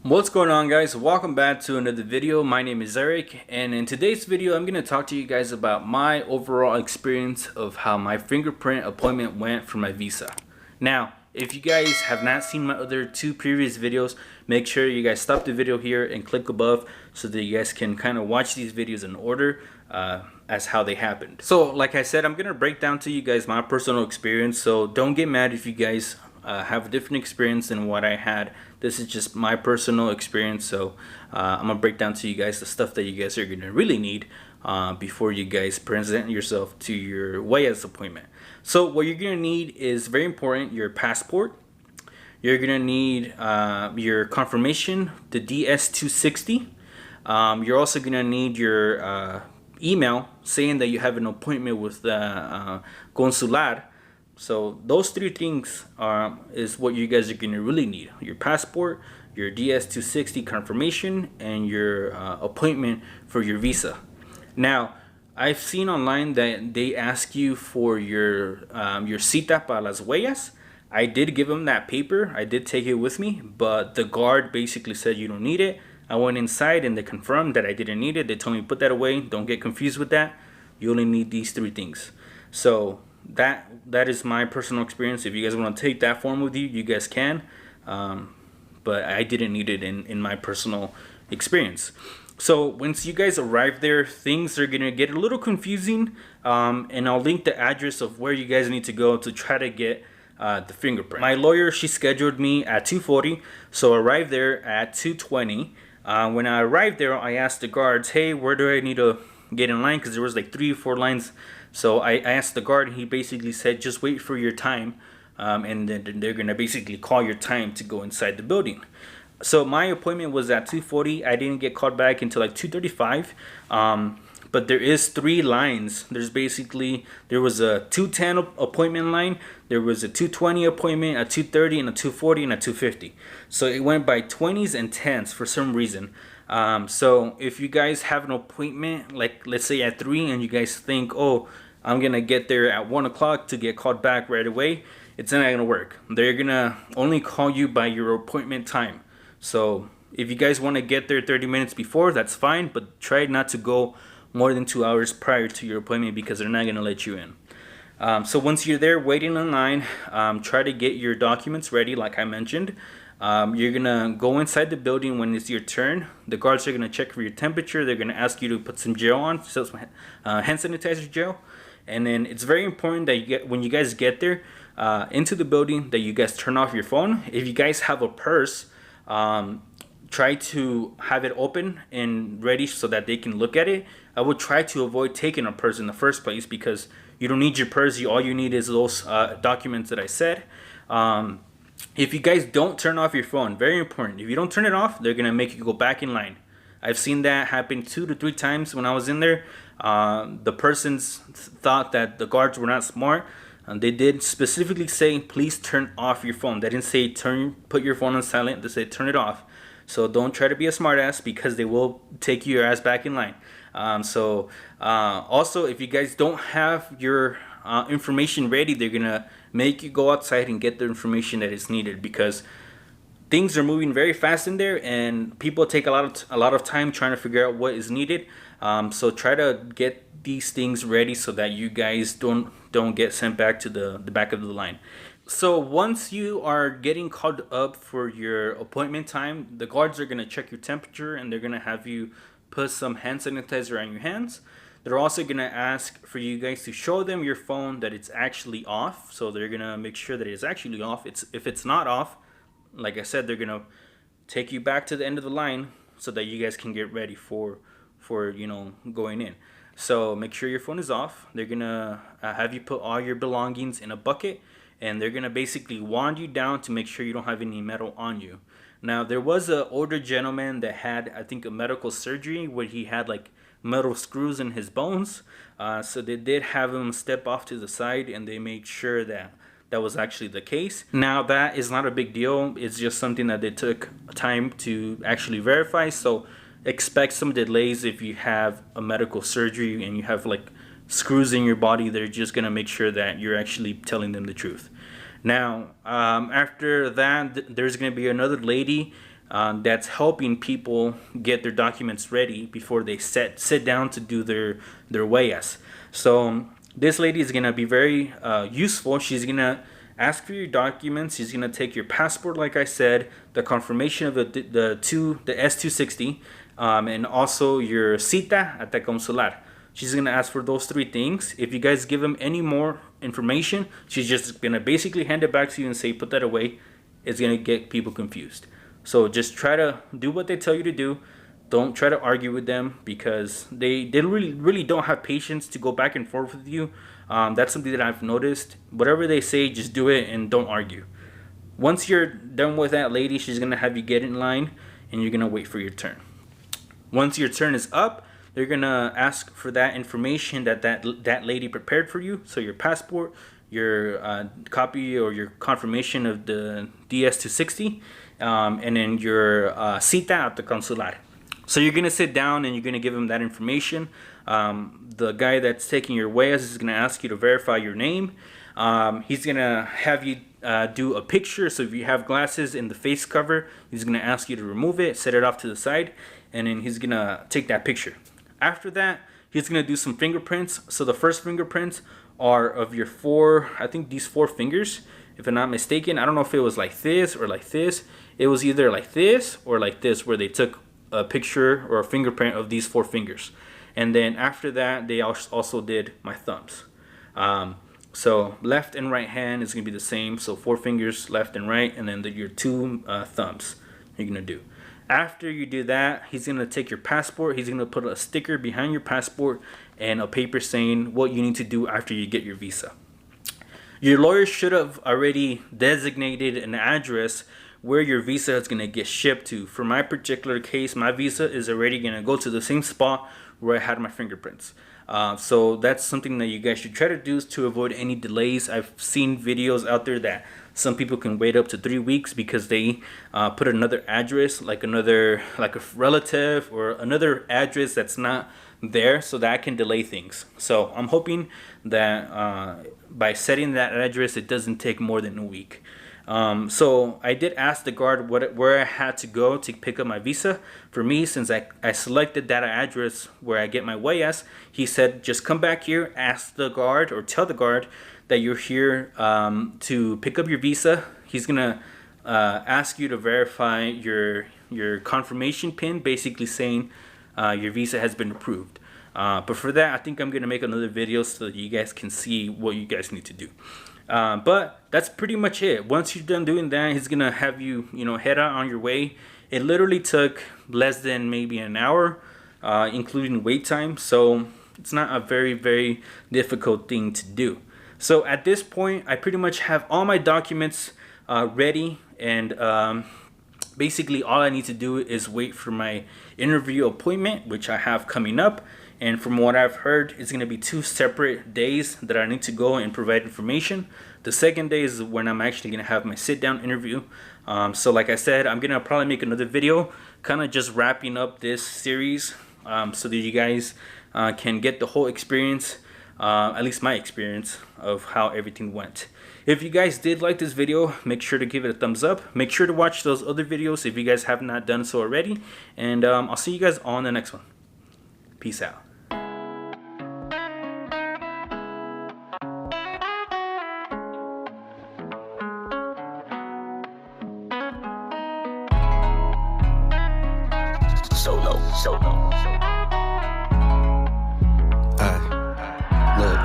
What's going on, guys? Welcome back to another video. My name is Eric, and in today's video I'm going to talk to you guys about my overall experience of how my fingerprint appointment went for my visa. Now, if you guys have not seen my other two previous videos, make sure you guys stop the video here and click above so that you guys can kind of watch these videos in order as how they happened. So like I said, I'm going to break down to you guys my personal experience, so don't get mad if you guys have a different experience than what I had. This is just my personal experience, so I'm gonna break down to you guys the stuff that you guys are gonna really need before you guys present yourself to your Huellas appointment. So what you're gonna need is very important: your passport. You're gonna need your confirmation, the DS-260. You're also gonna need your email saying that you have an appointment with the consular. So those three things is what you guys are going to really need: your passport, your DS-260 confirmation, and your appointment for your visa. Now, I've seen online that they ask you for your Cita para las Huellas. I did give them that paper. I did take it with me, but the guard basically said you don't need it. I went inside and they confirmed that I didn't need it. They told me put that away. Don't get confused with that. You only need these three things. So that is my personal experience. If you guys want to take that form with you, you guys can, but I didn't need it in my personal experience. So once you guys arrive there, things are gonna get a little confusing, and I'll link the address of where you guys need to go to try to get the fingerprint. My lawyer, she scheduled me at 2:40, so I arrived there at 2:20. When I arrived there, I asked the guards, hey, where do I need to get in line? Because there was like 3 or 4 lines. So I asked the guard, and he basically said, just wait for your time, and then they're gonna basically call your time to go inside the building. So my appointment was at 2:40. I didn't get called back until like 2:35. But there is 3 lines. There was a 2:10 appointment line, there was a 2:20 appointment, a 2:30, and a 2:40, and a 2:50. So it went by 20s and 10s for some reason. So if you guys have an appointment, like let's say at 3, and you guys think, oh, I'm gonna get there at 1 o'clock to get called back right away, it's not gonna work. They're gonna only call you by your appointment time. So if you guys want to get there 30 minutes before, that's fine, but try not to go more than 2 hours prior to your appointment, because they're not gonna let you in. So once you're there waiting in line, try to get your documents ready like I mentioned. You're gonna go inside the building when it's your turn. The guards are gonna check for your temperature. They're gonna ask you to put some gel on, so hand sanitizer gel. And then it's very important that when you guys get there into the building, that you guys turn off your phone. If you guys have a purse, try to have it open and ready so that they can look at it. I would try to avoid taking a purse in the first place, because you don't need your purse. All you need is those documents that I said. If you guys don't turn off your phone, very important, if you don't turn it off, they're gonna make you go back in line. I've seen that happen 2 to 3 times when I was in there. The persons thought that the guards were not smart, and they did specifically say, please turn off your phone. They didn't say put your phone on silent. They said turn it off. So don't try to be a smartass, because they will take your ass back in line. Also, if you guys don't have your information ready, they're gonna make you go outside and get the information that is needed, because things are moving very fast in there, and people take a lot of time trying to figure out what is needed. So try to get these things ready so that you guys don't get sent back to the back of the line. So once you are getting called up for your appointment time, the guards are gonna check your temperature, and they're gonna have you put some hand sanitizer on your hands. They're also gonna ask for you guys to show them your phone that it's actually off. So they're gonna make sure that it's actually off. If it's not off, like I said, they're gonna take you back to the end of the line so that you guys can get ready for going in. So make sure your phone is off. They're gonna have you put all your belongings in a bucket, and they're gonna basically wand you down to make sure you don't have any metal on you. Now, there was an older gentleman that had, I think, a medical surgery where he had like metal screws in his bones. So they did have him step off to the side, and they made sure that that was actually the case. Now, that is not a big deal. It's just something that they took time to actually verify. So expect some delays if you have a medical surgery and you have like screws in your body. They're just gonna make sure that you're actually telling them the truth. Now, after that, there's gonna be another lady that's helping people get their documents ready before they sit down to do their Huellas. So this lady is gonna be very useful. She's gonna ask for your documents. She's gonna take your passport, like I said, the confirmation of the S260, and also your cita at the consular. She's gonna ask for those 3 things. If you guys give them any more information, she's just gonna basically hand it back to you and say, put that away. It's gonna get people confused. So just try to do what they tell you to do. Don't try to argue with them, because they really don't have patience to go back and forth with you. That's something that I've noticed. Whatever they say, just do it and don't argue. Once you're done with that lady, she's gonna have you get in line and you're gonna wait for your turn. Once your turn is up, they're gonna ask for that information that lady prepared for you. So your passport, your copy or your confirmation of the DS260, and then your cita at the consular. So you're gonna sit down and you're gonna give them that information. The guy that's taking your Huellas is gonna ask you to verify your name. He's gonna have you do a picture. So if you have glasses in the face cover, he's gonna ask you to remove it, set it off to the side, and then he's gonna take that picture. After that, he's gonna do some fingerprints. So the first fingerprints are of your 4, I think these 4 fingers, if I'm not mistaken. I don't know if it was like this or like this. It was either like this or like this, where they took a picture or a fingerprint of these 4 fingers. And then after that, they also did my thumbs. So left and right hand is gonna be the same. So 4 fingers left and right, and then your 2 thumbs you're gonna do. After you do that, he's gonna take your passport. He's gonna put a sticker behind your passport and a paper saying what you need to do after you get your visa. Your lawyer should have already designated an address where your visa is gonna get shipped to. For my particular case, my visa is already gonna go to the same spot where I had my fingerprints. So that's something that you guys should try to do to avoid any delays. I've seen videos out there that some people can wait up to 3 weeks because they put another address, like a relative or another address that's not there, so that can delay things. So I'm hoping that by setting that address, it doesn't take more than a week. So I did ask the guard where I had to go to pick up my visa. For me, since I selected that address where I get my Huellas, he said just come back here, ask the guard or tell the guard that you're here to pick up your visa. He's gonna ask you to verify your confirmation pin, basically saying your visa has been approved. But for that, I think I'm gonna make another video so that you guys can see what you guys need to do. But that's pretty much it. Once you're done doing that, he's gonna have you, head out on your way. It literally took less than maybe an hour, including wait time. So it's not a very, very difficult thing to do. So at this point, I pretty much have all my documents ready, and basically all I need to do is wait for my interview appointment, which I have coming up. And from what I've heard, it's going to be 2 separate days that I need to go and provide information. The second day is when I'm actually going to have my sit-down interview. So like I said, I'm going to probably make another video kind of just wrapping up this series so that you guys can get the whole experience, at least my experience, of how everything went. If you guys did like this video, make sure to give it a thumbs up. Make sure to watch those other videos if you guys have not done so already. And I'll see you guys on the next one. Peace out. Solo. Look,